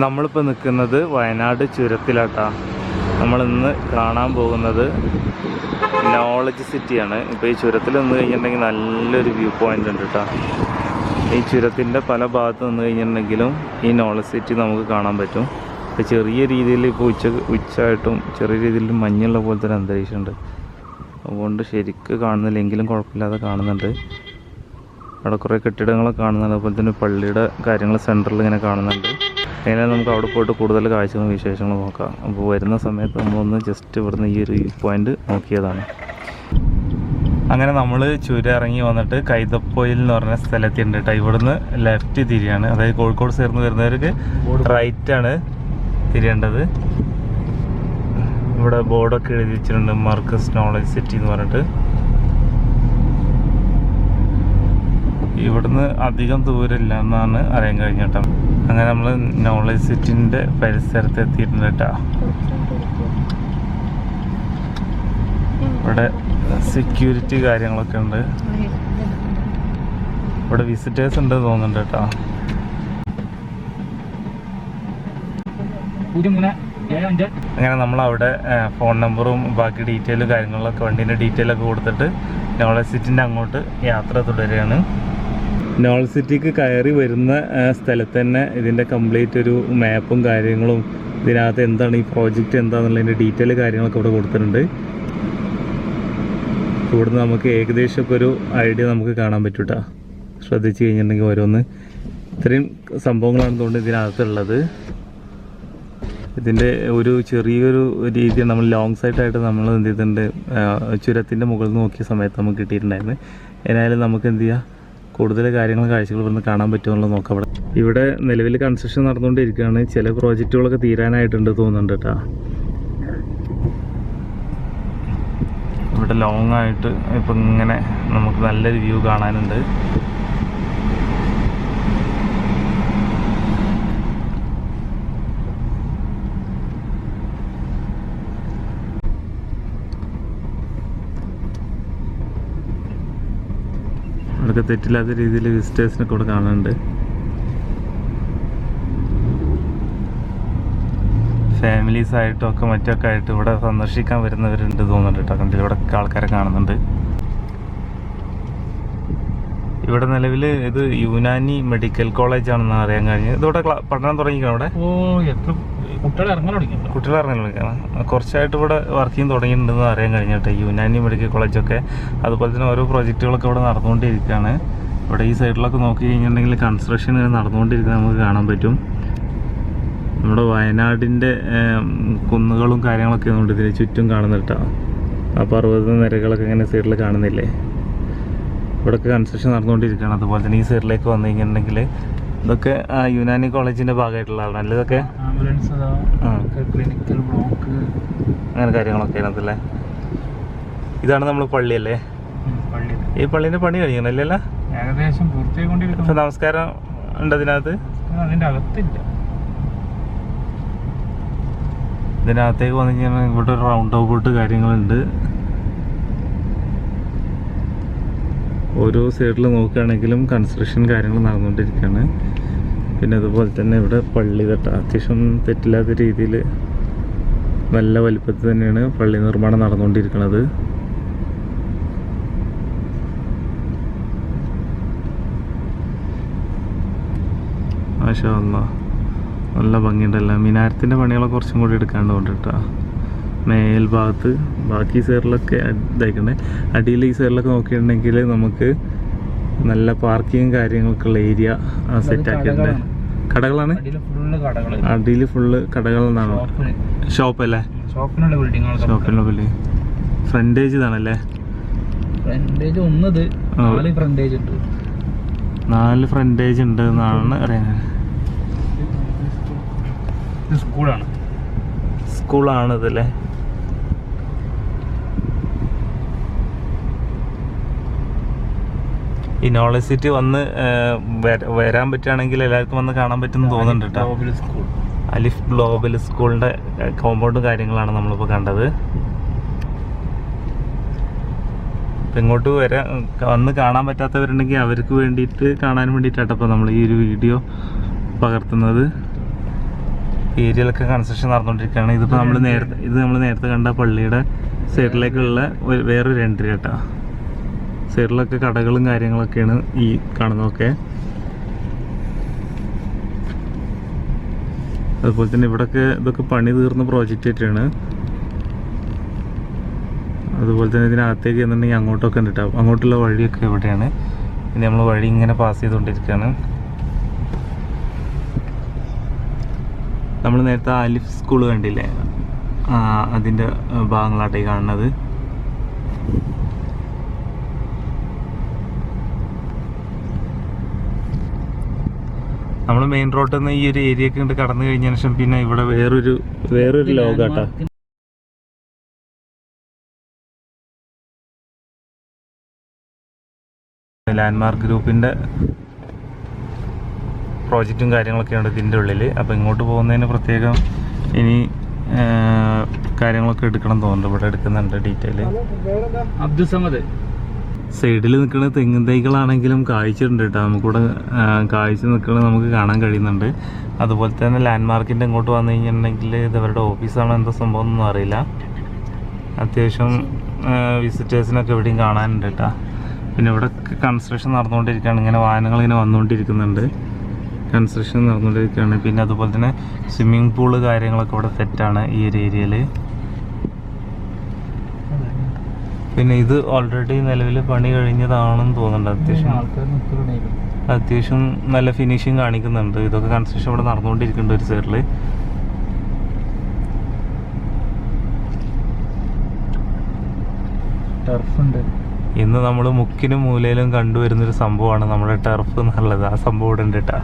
നമ്മളിപ്പോൾ നിൽക്കുന്നത് വയനാട് ചുരത്തിലാട്ടാ. നമ്മളിന്ന് കാണാൻ പോകുന്നത് നോളജ് സിറ്റിയാണ്. ഇപ്പോൾ ഈ ചുരത്തിൽ നിന്ന് കഴിഞ്ഞിട്ടുണ്ടെങ്കിൽ നല്ലൊരു വ്യൂ പോയിൻ്റ് ഉണ്ട് കേട്ടോ. ഈ ചുരത്തിൻ്റെ പല ഭാഗത്ത് നിന്ന് കഴിഞ്ഞിട്ടുണ്ടെങ്കിലും ഈ നോളജ് സിറ്റി നമുക്ക് കാണാൻ പറ്റും. ഇപ്പോൾ ചെറിയ രീതിയിൽ ഇപ്പോൾ ഉച്ചയായിട്ടും ചെറിയ രീതിയിൽ മഞ്ഞുള്ള പോലത്തെ ഒരു അന്തരീക്ഷമുണ്ട്. അതുകൊണ്ട് ശരിക്ക് കാണുന്നില്ലെങ്കിലും കുഴപ്പമില്ലാതെ കാണുന്നുണ്ട്. അവിടെ കുറേ കെട്ടിടങ്ങളൊക്കെ കാണുന്നുണ്ട്. അതുപോലെ തന്നെ പള്ളിയുടെ കാര്യങ്ങൾ സെൻറ്ററിൽ ഇങ്ങനെ കാണുന്നുണ്ട്. അങ്ങനെ നമുക്ക് അവിടെ പോയിട്ട് കൂടുതൽ കാഴ്ചകളും വിശേഷങ്ങളും നോക്കാം. അപ്പോൾ വരുന്ന സമയത്ത് നമ്മളൊന്ന് ജസ്റ്റ് ഇവിടുന്ന് ഈ ഒരു വ്യൂ പോയിൻ്റ് നോക്കിയതാണ്. അങ്ങനെ നമ്മൾ ചുരം ഇറങ്ങി വന്നിട്ട് കൈതപ്പൊയിൽ എന്ന് പറഞ്ഞ സ്ഥലത്തുണ്ട് കേട്ടോ. ഇവിടുന്ന് ലെഫ്റ്റ് തിരിയാണ്, അതായത് കോഴിക്കോട് ചേർന്ന് വരുന്നവർക്ക് റൈറ്റാണ് തിരിയേണ്ടത്. ഇവിടെ ബോർഡൊക്കെ എഴുതി വെച്ചിട്ടുണ്ട്, മാർക്കസ് നോളജ് സിറ്റി എന്ന് പറഞ്ഞിട്ട്. ഇവിടുന്ന് അധികം ദൂരമില്ല എന്നാണ് അറിയാൻ കഴിഞ്ഞിട്ടോ. അങ്ങനെ നമ്മൾ നോളജ് സിറ്റിൻ്റെ പരിസരത്ത് എത്തിയിട്ടുണ്ട് കേട്ടോ. ഇവിടെ സെക്യൂരിറ്റി കാര്യങ്ങളൊക്കെ ഉണ്ട്. ഇവിടെ വിസിറ്റേഴ്സ് ഉണ്ട് തോന്നുന്നുണ്ട് കേട്ടോ. അങ്ങനെ നമ്മളവിടെ ഫോൺ നമ്പറും ബാക്കി ഡീറ്റെയിലും കാര്യങ്ങളൊക്കെ വണ്ടീൻ്റെ ഡീറ്റെയിലൊക്കെ കൊടുത്തിട്ട് നോളജ് സിറ്റിൻ്റെ അങ്ങോട്ട് യാത്ര തുടരുകയാണ്. നോളജ് സിറ്റിക്ക് കയറി വരുന്ന സ്ഥലത്ത് തന്നെ ഇതിൻ്റെ കംപ്ലീറ്റ് ഒരു മാപ്പും കാര്യങ്ങളും ഇതിനകത്ത് എന്താണ് ഈ പ്രോജക്റ്റ് എന്താണെന്നുള്ളതിൻ്റെ ഡീറ്റെയിൽ കാര്യങ്ങളൊക്കെ ഇവിടെ കൊടുത്തിട്ടുണ്ട്. ഇവിടുന്ന് നമുക്ക് ഏകദേശമൊക്കെ ഒരു ഐഡിയ നമുക്ക് കാണാൻ പറ്റും കേട്ടോ. ശ്രദ്ധിച്ച് കഴിഞ്ഞിട്ടുണ്ടെങ്കിൽ ഓരോന്ന് ഇത്രയും സംഭവങ്ങളാണ് തോന്നുന്നത് ഇതിനകത്തുള്ളത്. ഇതിൻ്റെ ഒരു ചെറിയൊരു രീതി നമ്മൾ ലോങ് സൈഡായിട്ട് നമ്മൾ എന്ത് ചെയ്തിട്ടുണ്ട്, ചുരത്തിൻ്റെ മുകളിൽ നോക്കിയ സമയത്ത് നമുക്ക് കിട്ടിയിട്ടുണ്ടായിരുന്നു. ഏതായാലും നമുക്ക് എന്ത് ചെയ്യുക, കൂടുതൽ കാര്യങ്ങളും കാഴ്ചകൾ ഇവിടുന്ന് കാണാൻ പറ്റുമെന്നുള്ളത് നോക്കാം. ഇവിടെ നിലവിൽ കൺസ്ട്രക്ഷൻ നടന്നുകൊണ്ടിരിക്കുകയാണ്. ചില പ്രോജക്റ്റുകളൊക്കെ തീരാനായിട്ടുണ്ട് തോന്നുന്നുണ്ട് കേട്ടോ. ഇവിടെ ലോങ് ആയിട്ട് ഇപ്പം ഇങ്ങനെ നമുക്ക് നല്ലൊരു വ്യൂ കാണാനുണ്ട്. ഇവിടെയൊക്കെ തെറ്റില്ലാത്ത രീതിയിൽ വിസിറ്റേഴ്സിനൊക്കെ ഇവിടെ കാണാനുണ്ട്. ഫാമിലീസ് ആയിട്ടൊക്കെ മറ്റൊക്കെ ആയിട്ട് ഇവിടെ സന്ദർശിക്കാൻ വരുന്നവരുണ്ട് തോന്നുന്നുണ്ട് കേട്ടോ. കണ്ടില്ല, ഇവിടെ ആൾക്കാരെ കാണുന്നുണ്ട്. ഇവിടെ നിലവിൽ ഇത് യുനാനി മെഡിക്കൽ കോളേജ് ആണെന്നാണ് അറിയാൻ കഴിഞ്ഞത്. ഇതോടെ പഠനം തുടങ്ങിക്കണം ഇവിടെ. കുട്ടികൾ ഇറങ്ങാൻ തുടങ്ങിയാണ്. കുറച്ചായിട്ട് ഇവിടെ വർക്കിംഗ് തുടങ്ങിയിട്ടുണ്ടെന്ന് അറിയാൻ കഴിഞ്ഞിട്ട് യുനാനി മെഡിക്കൽ കോളേജൊക്കെ. അതുപോലെ തന്നെ ഓരോ പ്രോജക്റ്റുകളൊക്കെ ഇവിടെ നടന്നുകൊണ്ടിരിക്കുകയാണ്. ഇവിടെ ഈ സൈഡിലൊക്കെ നോക്കി കഴിഞ്ഞിട്ടുണ്ടെങ്കിൽ കൺസ്ട്രക്ഷൻ നടന്നുകൊണ്ടിരിക്കുന്നത് നമുക്ക് കാണാൻ പറ്റും. നമ്മുടെ വയനാടിൻ്റെ കുന്നുകളും കാര്യങ്ങളൊക്കെ ഉണ്ട് ഇതിന് ചുറ്റും കാണുന്നിട്ടാ. ആ പർവ്വത നിരകളൊക്കെ ഇങ്ങനെ സൈഡിൽ കാണുന്നില്ലേ. ഇവിടെയൊക്കെ കൺസ്ട്രക്ഷൻ നടന്നുകൊണ്ടിരിക്കുകയാണ്. അതുപോലെ തന്നെ ഈ സൈഡിലേക്ക് വന്നു കഴിഞ്ഞിട്ടുണ്ടെങ്കിൽ ഇതൊക്കെ യുനാനി കോളേജിൻ്റെ ഭാഗമായിട്ടുള്ള ആളാണ് ഇതൊക്കെ. അങ്ങനെ കാര്യങ്ങളൊക്കെ ആണല്ലേ. ഇതാണ് നമ്മൾ പള്ളിയല്ലേ. ഈ പള്ളീൻ്റെ പണി കഴിയണല്ലേ? ഏകദേശം പൂർത്തിയായിക്കൊണ്ടിരിക്കുന്നു. നമസ്കാരം ഉണ്ട് അതിനകത്ത്. അതിൻ്റെ അകത്തില്ല. ഇതിനകത്തേക്ക് വന്നു കഴിഞ്ഞാൽ ഇവിടെ ഒരു റൗണ്ട് ഔട്ട് കാര്യങ്ങളുണ്ട്. ഓരോ സൈഡിൽ നോക്കുകയാണെങ്കിലും കൺസ്ട്രക്ഷൻ കാര്യങ്ങൾ നടന്നുകൊണ്ടിരിക്കുകയാണ്. പിന്നെ അതുപോലെ തന്നെ ഇവിടെ പള്ളി തട്ട അത്യാവശ്യം തെറ്റില്ലാത്ത രീതിയിൽ നല്ല വലിപ്പത്തിൽ തന്നെയാണ് പള്ളി നിർമ്മാണം നടന്നുകൊണ്ടിരിക്കുന്നത്. മാഷാ അല്ലാഹ്, നല്ല ഭംഗിയുണ്ടല്ലോ. മിനാരത്തിൻ്റെ പണികളൊക്കെ കുറച്ചും കൂടി എടുക്കാണ്ട് കേട്ടോ. മേൽഭാഗത്ത് ബാക്കി സൈഡിലൊക്കെ ഇതായിക്കണ്ടേ. അടിയിൽ ഈ സൈഡിലൊക്കെ നോക്കിയിട്ടുണ്ടെങ്കിൽ നമുക്ക് നല്ല പാർക്കിങ് കാര്യങ്ങൾക്കുള്ള ഏരിയ സെറ്റാക്കിയിട്ടുണ്ട്. കടകളാണ് അടിയിൽ ഫുള്ള് കടകളെന്നാണോ? ഷോപ്പല്ലേ? ഷോപ്പിനുള്ള ബിൽഡിംഗ്. ഫ്രണ്ടേജ് ഇതാണല്ലേ? ഫ്രണ്ടേജ് ഒന്നത് 4 ഫ്രണ്ടേജ് ഉണ്ട്. 4 ഫ്രണ്ടേജ് ഉണ്ട് എന്നാണ് അറിയാൻ. സ്കൂളാണ് ഇതല്ലേ? ഈ നോളജ് സിറ്റി വന്ന് വരാൻ പറ്റുകയാണെങ്കിൽ എല്ലാവർക്കും വന്ന് കാണാൻ പറ്റുമെന്ന് തോന്നുന്നുണ്ട് കേട്ടോ. അലിഫ് ഗ്ലോബൽ സ്കൂളിൻ്റെ കോമ്പൗണ്ടും കാര്യങ്ങളാണ് നമ്മളിപ്പോൾ കണ്ടത്. അപ്പം ഇങ്ങോട്ട് വന്ന് കാണാൻ പറ്റാത്തവരുണ്ടെങ്കിൽ അവർക്ക് വേണ്ടിയിട്ട് കാണാൻ വേണ്ടിയിട്ടാണ് ഇപ്പോൾ നമ്മൾ ഈ ഒരു വീഡിയോ പകർത്തുന്നത്. ഏരിയയിലൊക്കെ കൺസ്ട്രക്ഷൻ നടന്നുകൊണ്ടിരിക്കുകയാണ്. ഇത് നമ്മൾ നേരത്തെ കണ്ട പള്ളിയുടെ സൈഡിലേക്കുള്ള വേറൊരു എൻട്രി കേട്ടോ. സൈഡിലൊക്കെ കടകളും കാര്യങ്ങളൊക്കെയാണ് ഈ കാണുന്നതൊക്കെ. അതുപോലെ തന്നെ ഇവിടെയൊക്കെ ഇതൊക്കെ പണി തീർന്ന പ്രോജക്റ്റ് ആയിട്ടാണ്. അതുപോലെ തന്നെ ഇതിനകത്തേക്ക് എന്നുണ്ടെങ്കിൽ അങ്ങോട്ടൊക്കെ ഉണ്ട് കേട്ടോ. അങ്ങോട്ടുള്ള വഴിയൊക്കെ ഇവിടെയാണ്. പിന്നെ നമ്മൾ വഴി ഇങ്ങനെ പാസ് ചെയ്തുകൊണ്ടിരിക്കുകയാണ്. നമ്മൾ നേരത്തെ ആലിഫ് സ്കൂൾ കണ്ടില്ലേ, അതിൻ്റെ ഭാഗങ്ങളാട്ടെ കാണുന്നത്. നമ്മൾ മെയിൻ റോഡിൽ നിന്ന് ഈ ഒരു ഏരിയയൊക്കെ കൊണ്ട് കടന്നു കഴിഞ്ഞതിന് ശേഷം പിന്നെ ഇവിടെ വേറൊരു ലോകാട്ടാ. ലാൻഡ്മാർക്ക് ഗ്രൂപ്പിൻ്റെ പ്രോജക്റ്റും കാര്യങ്ങളൊക്കെയാണ് ഇതിൻ്റെ ഉള്ളിൽ. അപ്പോൾ ഇങ്ങോട്ട് പോകുന്നതിന് പ്രത്യേകം ഇനി കാര്യങ്ങളൊക്കെ എടുക്കണം തോന്നുന്നുണ്ട്. ഇവിടെ എടുക്കുന്നുണ്ട് ഡീറ്റെയിൽ. അബ്ദുസമദ് സൈഡിൽ നിൽക്കുന്ന തെങ്ങിൻ തൈകളാണെങ്കിലും കായ്ച്ചിട്ടുണ്ട് കേട്ടോ. നമുക്കിവിടെ കായ്ച്ച് നിൽക്കുന്നത് നമുക്ക് കാണാൻ കഴിയുന്നുണ്ട്. അതുപോലെ തന്നെ ലാൻഡ്മാർക്കിൻ്റെ ഇങ്ങോട്ട് വന്നു കഴിഞ്ഞിട്ടുണ്ടെങ്കിൽ ഇത് അവരുടെ ഓഫീസാണോ എന്താ സംഭവം എന്നൊന്നും അറിയില്ല. അത്യാവശ്യം വിസിറ്റേഴ്സിനൊക്കെ എവിടെയും കാണാനുണ്ട് കേട്ടോ. പിന്നെ ഇവിടെ കൺസ്ട്രക്ഷൻ നടന്നുകൊണ്ടിരിക്കുകയാണ്. ഇങ്ങനെ വാഹനങ്ങൾ ഇങ്ങനെ വന്നുകൊണ്ടിരിക്കുന്നുണ്ട്. കൺസ്ട്രക്ഷൻ നടന്നുകൊണ്ടിരിക്കുകയാണ്. പിന്നെ അതുപോലെ തന്നെ സ്വിമ്മിങ് പൂള് കാര്യങ്ങളൊക്കെ ഇവിടെ സെറ്റാണ് ഈ ഒരു ഏരിയയിൽ. പിന്നെ ഇത് ഓൾറെഡി നിലവിൽ പണി കഴിഞ്ഞതാണെന്ന് തോന്നുന്നുണ്ട്. അത്യാവശ്യം നല്ല ഫിനിഷിങ് കാണിക്കുന്നുണ്ട്. ഇതൊക്കെ കൺസ്ട്രക്ഷൻ ഇവിടെ നടന്നുകൊണ്ടിരിക്കുന്നുണ്ട് ഒരു സൈഡിൽ. ടർഫുണ്ട്. ഇന്ന് നമ്മൾ മുക്കിനും മൂലയിലും കണ്ടുവരുന്നൊരു സംഭവമാണ് നമ്മുടെ ടർഫ് എന്നുള്ളത്. ആ സംഭവം ഇവിടെ ഉണ്ട് കേട്ടോ.